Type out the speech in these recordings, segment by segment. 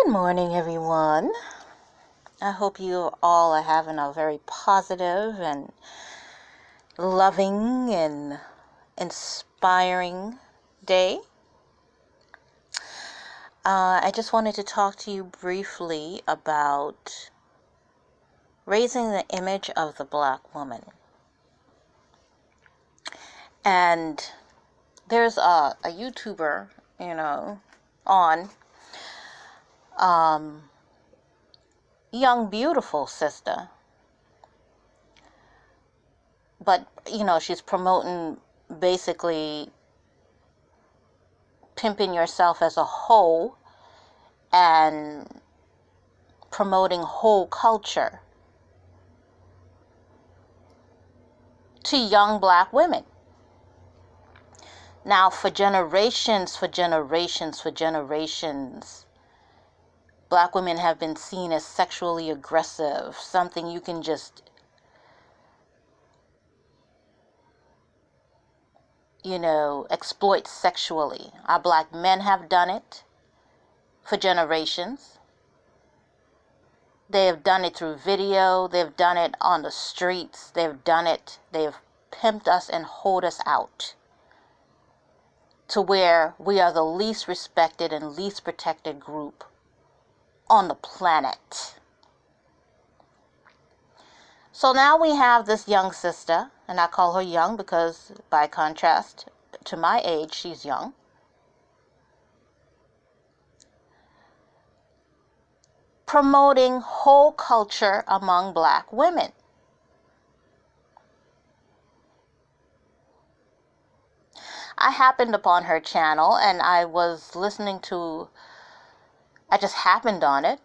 Good morning, everyone. I hope you all are having a very positive and loving and inspiring day. I just wanted to talk to you briefly about raising the image of the Black woman. And there's a YouTuber, on young, beautiful sister. But, she's promoting basically pimping yourself as a hoe and promoting whole culture to young Black women. Now, for generations, Black women have been seen as sexually aggressive, something you can just, exploit sexually. Our Black men have done it for generations. They have done it through video. They've done it on the streets. They've pimped us and hoed us out to where we are the least respected and least protected group on the planet. So now we have this young sister, and I call her young because by contrast to my age, she's young. Promoting whole culture among Black women. I happened upon her channel and I just happened on it.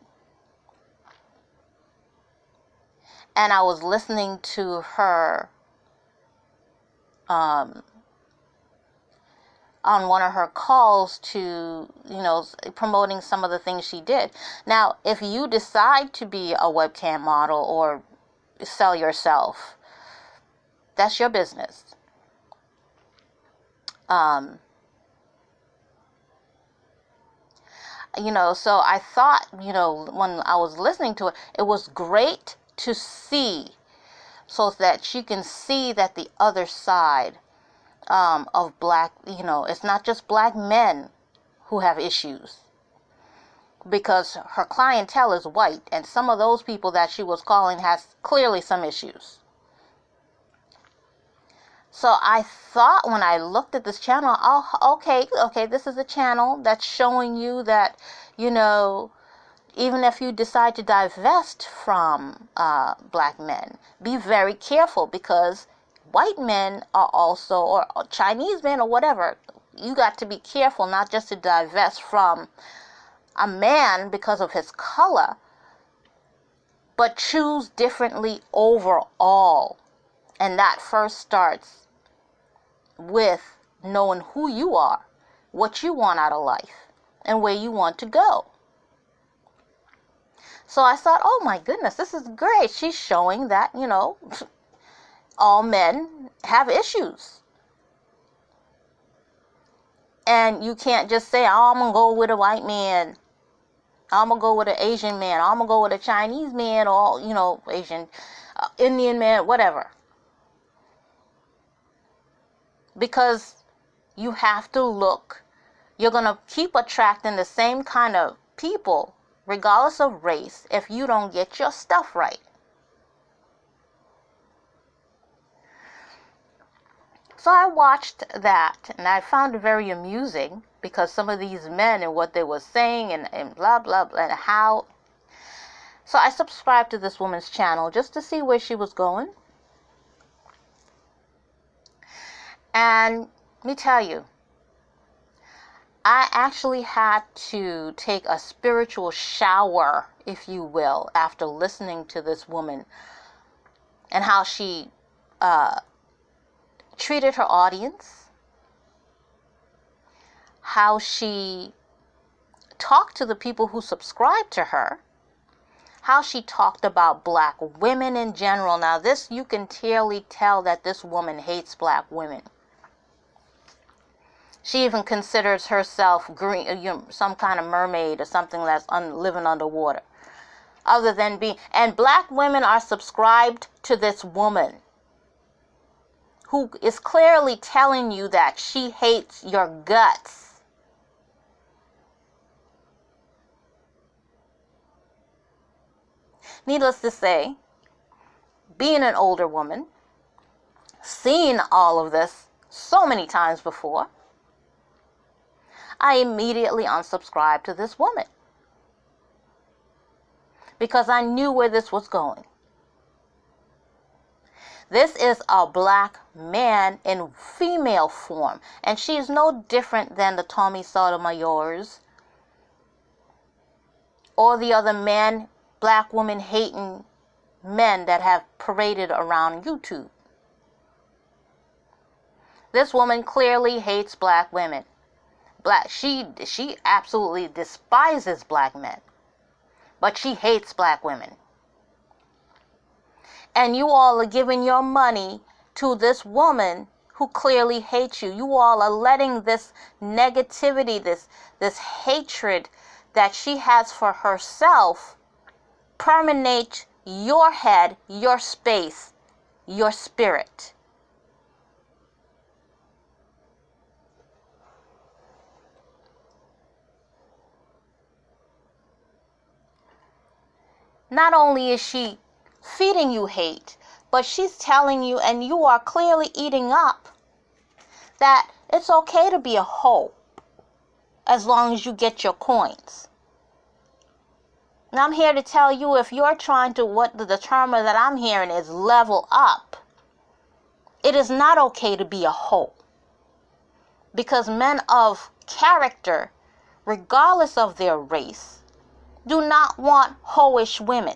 And I was listening to her on one of her calls to, promoting some of the things she did. Now, if you decide to be a webcam model or sell yourself, that's your business. So I thought, when I was listening to it, it was great to see, so that you can see that the other side of Black, it's not just Black men who have issues, because her clientele is white, and some of those people that she was calling has clearly some issues. So I thought when I looked at this channel, okay, this is a channel that's showing you that, even if you decide to divest from Black men, be very careful, because white men are also, or Chinese men or whatever, you got to be careful not just to divest from a man because of his color, but choose differently overall. And that first starts with knowing who you are, what you want out of life, and where you want to go. So I thought, oh my goodness, this is great. She's showing that, all men have issues. And you can't just say, oh, I'm going to go with a white man. I'm going to go with an Asian man. I'm going to go with a Chinese man, or, Asian, Indian man, whatever. Because you have to look, you're going to keep attracting the same kind of people, regardless of race, if you don't get your stuff right. So I watched that, and I found it very amusing, because some of these men and what they were saying and blah, blah, blah, and how. So I subscribed to this woman's channel just to see where she was going. And let me tell you, I actually had to take a spiritual shower, if you will, after listening to this woman and how she treated her audience, how she talked to the people who subscribed to her, how she talked about Black women in general. Now, this, you can clearly tell that this woman hates Black women. She even considers herself green, some kind of mermaid or something that's living underwater. Other than being, and black women are subscribed to this woman who is clearly telling you that she hates your guts. Needless to say, being an older woman, seeing all of this so many times before, I immediately unsubscribed to this woman because I knew where this was going. This is a black man in female form, and she's no different than the Tommy Sotomayor's or the other black woman hating men that have paraded around YouTube. This woman clearly hates black women. She absolutely despises black men, but she hates black women. And you all are giving your money to this woman who clearly hates you. You all are letting this negativity, this hatred that she has for herself permeate your head, your space, your spirit. Not only is she feeding you hate, but she's telling you, and you are clearly eating up, that it's okay to be a hoe as long as you get your coins. And I'm here to tell you, if you're trying to, what the term that I'm hearing is level up, it is not okay to be a hoe. Because men of character, regardless of their race, do not want hoish women.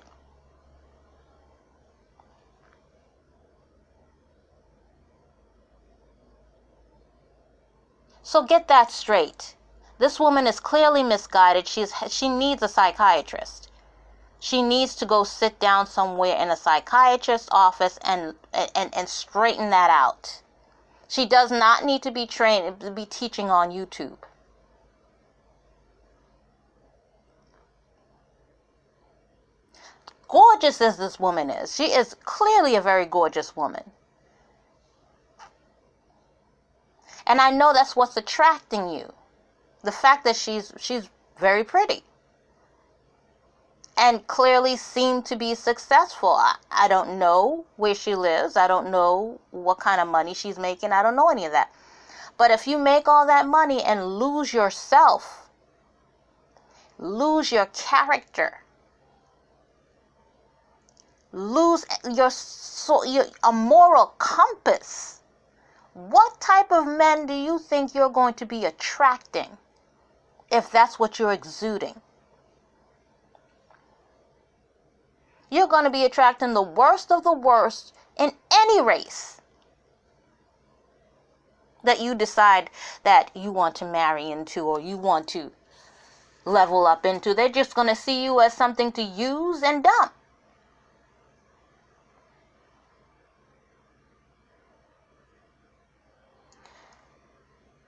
So get that straight. This woman is clearly misguided. She needs a psychiatrist. She needs to go sit down somewhere in a psychiatrist's office and straighten that out. She does not need to be trained to be teaching on YouTube. Gorgeous as this woman is, she is clearly a very gorgeous woman. And I know that's what's attracting you. The fact that she's very pretty. And clearly seemed to be successful. I don't know where she lives. I don't know what kind of money she's making. I don't know any of that. But if you make all that money and lose yourself, lose your character, lose a moral compass, what type of men do you think you're going to be attracting if that's what you're exuding? You're going to be attracting the worst of the worst in any race that you decide that you want to marry into or you want to level up into. They're just going to see you as something to use and dump.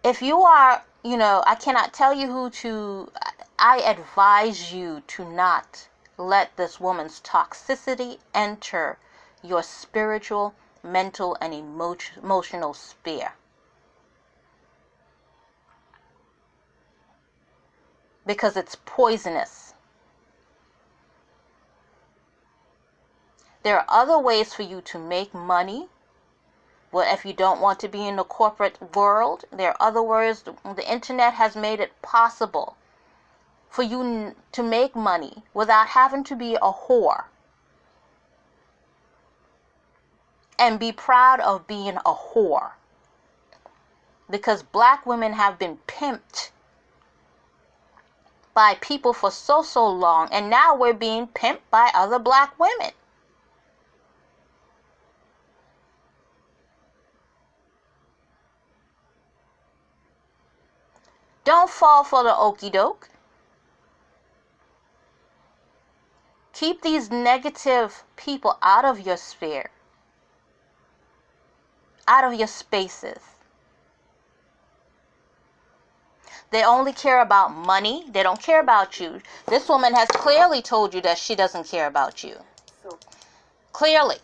If you are, I cannot tell you who to, I advise you to not let this woman's toxicity enter your spiritual, mental, and emotional sphere. Because it's poisonous. There are other ways for you to make money. Well, if you don't want to be in the corporate world, there are other ways. The internet has made it possible for you to make money without having to be a whore. And be proud of being a whore. Because black women have been pimped by people for so long, and now we're being pimped by other black women. Don't fall for the okie doke. Keep these negative people out of your sphere, out of your spaces. They only care about money. They don't care about you. This woman has clearly told you that she doesn't care about you. So, Clearly.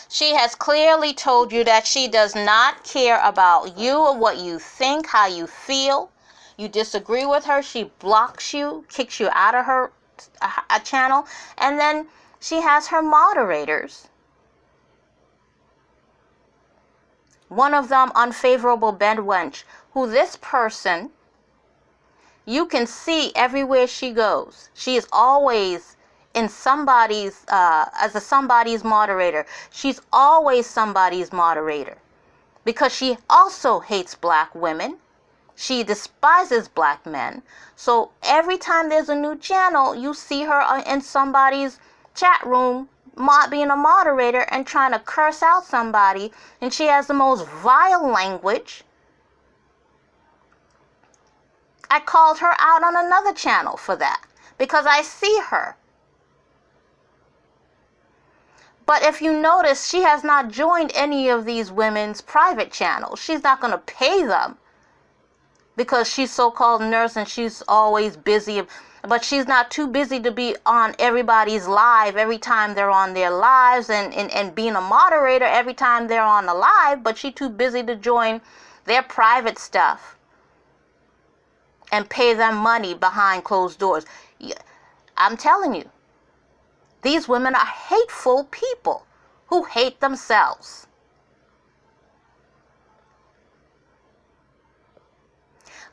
She has clearly told you that she does not care about you or what you think, how you feel. You disagree with her, she blocks you, kicks you out of her channel, and then she has her moderators. One of them, unfavorable bedwench, who this person, you can see everywhere she goes. She is always in somebody's, as a somebody's moderator. She's always somebody's moderator because she also hates black women. She despises black men. So every time there's a new channel, you see her in somebody's chat room being a moderator and trying to curse out somebody. And she has the most vile language. I called her out on another channel for that because I see her. But if you notice, she has not joined any of these women's private channels. She's not going to pay them because she's so-called nurse and she's always busy. But she's not too busy to be on everybody's live every time they're on their lives and being a moderator every time they're on the live. But she's too busy to join their private stuff and pay them money behind closed doors. I'm telling you. These women are hateful people who hate themselves.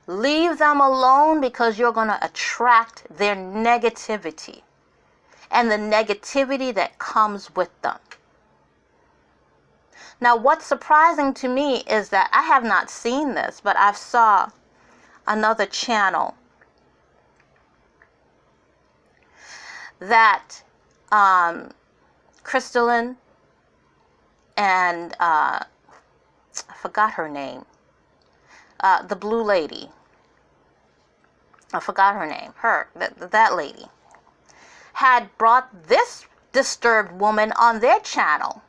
Leave them alone because you're going to attract their negativity and the negativity that comes with them. Now, what's surprising to me is that I have not seen this, but I saw another channel that Christalyn and I forgot her name. The blue lady. I forgot her name. That lady had brought this disturbed woman on their channel.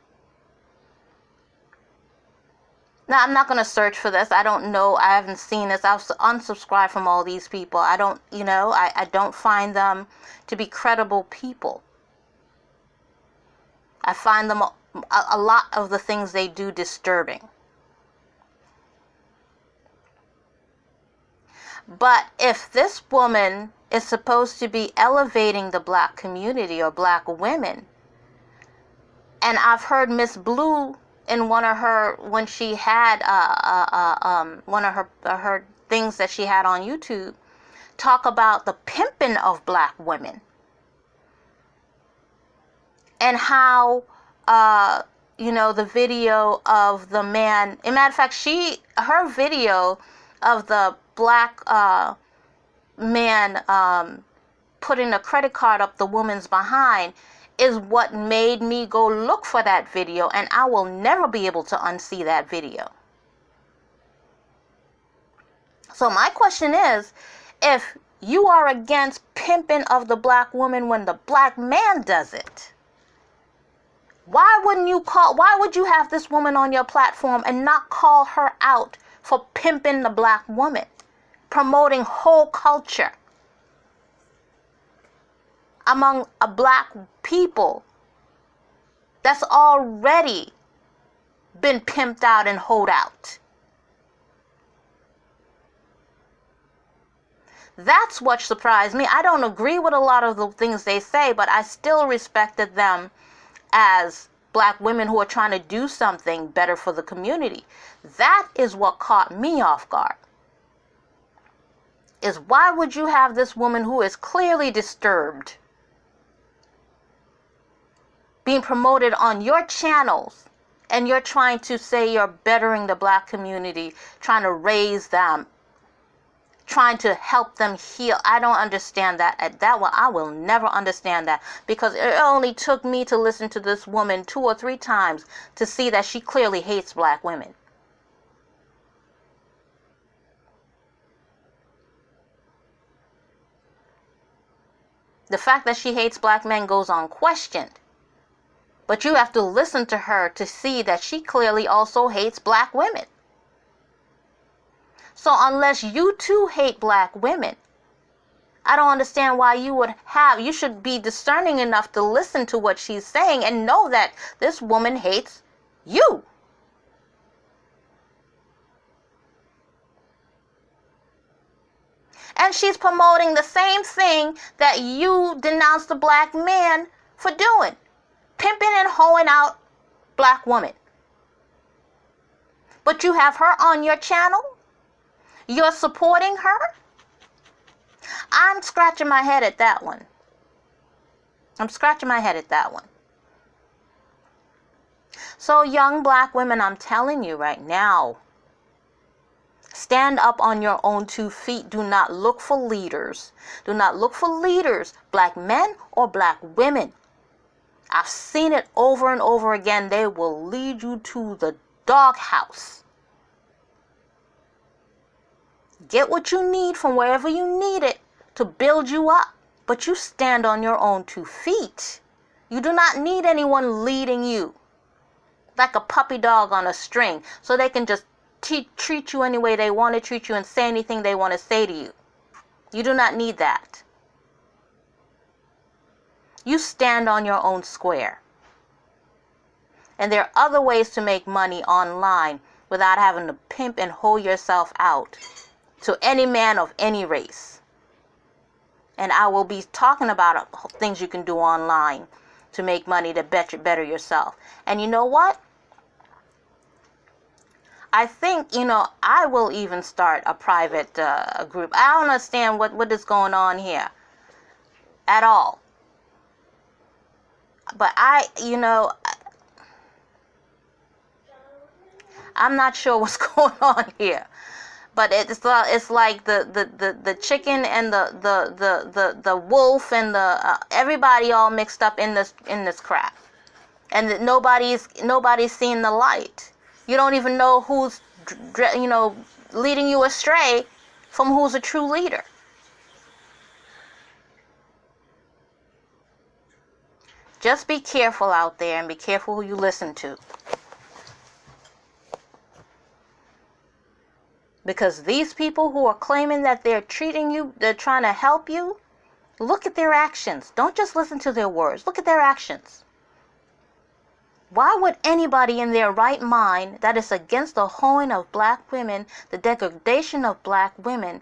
Now, I'm not going to search for this. I don't know. I haven't seen this. I've unsubscribed from all these people. I don't, I don't find them to be credible people. I find them a lot of the things they do disturbing. But if this woman is supposed to be elevating the black community or black women, and I've heard Miss Blue in one of her, when she had one of her things that she had on YouTube, talk about the pimping of black women. And how, the video of the man, as a matter of fact, her video of the black man putting a credit card up the woman's behind is what made me go look for that video, and I will never be able to unsee that video. So my question is, if you are against pimping of the black woman when the black man does it, why would you have this woman on your platform and not call her out for pimping the black woman, promoting whole culture among a black people that's already been pimped out and hoed out? That's what surprised me. I don't agree with a lot of the things they say, but I still respected them as black women who are trying to do something better for the community. That is what caught me off guard. Is why would you have this woman who is clearly disturbed being promoted on your channels, and you're trying to say you're bettering the black community, trying to raise them, trying to help them heal? I don't understand that. I will never understand that, because it only took me to listen to this woman 2 or 3 times to see that she clearly hates black women. The fact that she hates black men goes unquestioned. But you have to listen to her to see that she clearly also hates black women. So unless you too hate black women, I don't understand why you should be discerning enough to listen to what she's saying and know that this woman hates you. And she's promoting the same thing that you denounced the black man for doing. Pimping and hoeing out black women. But you have her on your channel? You're supporting her? I'm scratching my head at that one. I'm scratching my head at that one. So young black women, I'm telling you right now, stand up on your own 2 feet. Do not look for leaders. Do not look for leaders, black men or black women. I've seen it over and over again. They will lead you to the doghouse. Get what you need from wherever you need it to build you up. But you stand on your own 2 feet. You do not need anyone leading you like a puppy dog on a string so they can just treat you any way they want to treat you and say anything they want to say to you. You do not need that. You stand on your own square. And there are other ways to make money online without having to pimp and hoe yourself out to any man of any race. And I will be talking about things you can do online to make money to better yourself. And you know what? I think, I will even start a private group. I don't understand what is going on here at all. But I'm not sure what's going on here. But it's like the chicken and the wolf and everybody all mixed up in this crap, and nobody's seeing the light. You don't even know who's leading you astray from who's a true leader. Just be careful out there and be careful who you listen to. Because these people who are claiming that they're treating you, they're trying to help you, look at their actions. Don't just listen to their words. Look at their actions. Why would anybody in their right mind that is against the hoeing of black women, the degradation of black women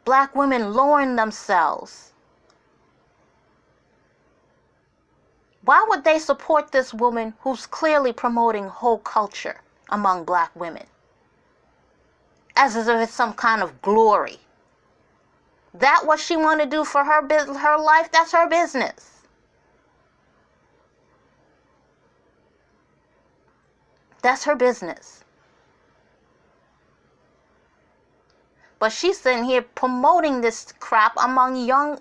lowering themselves, why would they support this woman who's clearly promoting hoe culture among black women? As if it's some kind of glory. That what she want to do for her life, that's her business. That's her business. But she's sitting here promoting this crap among young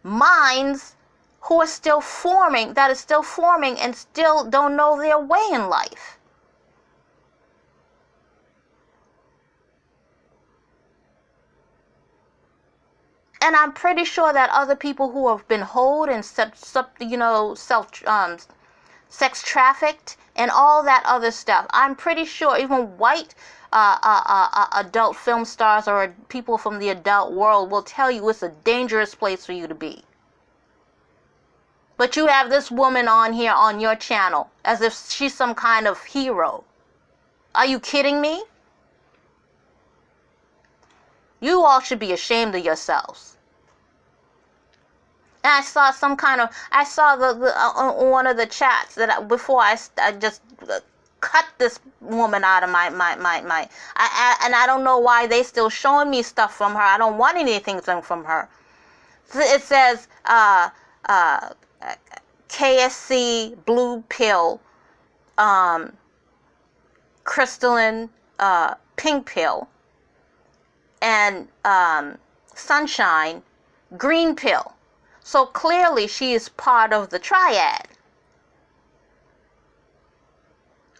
minds who are still forming, and still don't know their way in life. And I'm pretty sure that other people who have been hoed and sex trafficked and all that other stuff, I'm pretty sure even white adult film stars or people from the adult world will tell you it's a dangerous place for you to be. But you have this woman on here on your channel as if she's some kind of hero. Are you kidding me? You all should be ashamed of yourselves. And I saw one of the chats that before I just cut this woman out of my and I don't know why they still showing me stuff from her. I don't want anything from her. It says KSC blue pill, Christalyn pink pill, and sunshine green pill. So clearly she is part of the triad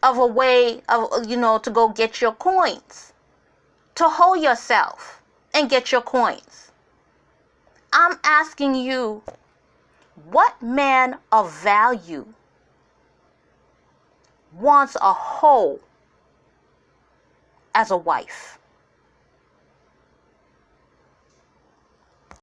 of a way of, to go get your coins, to hoe yourself and get your coins. I'm asking you, what man of value wants a hoe as a wife.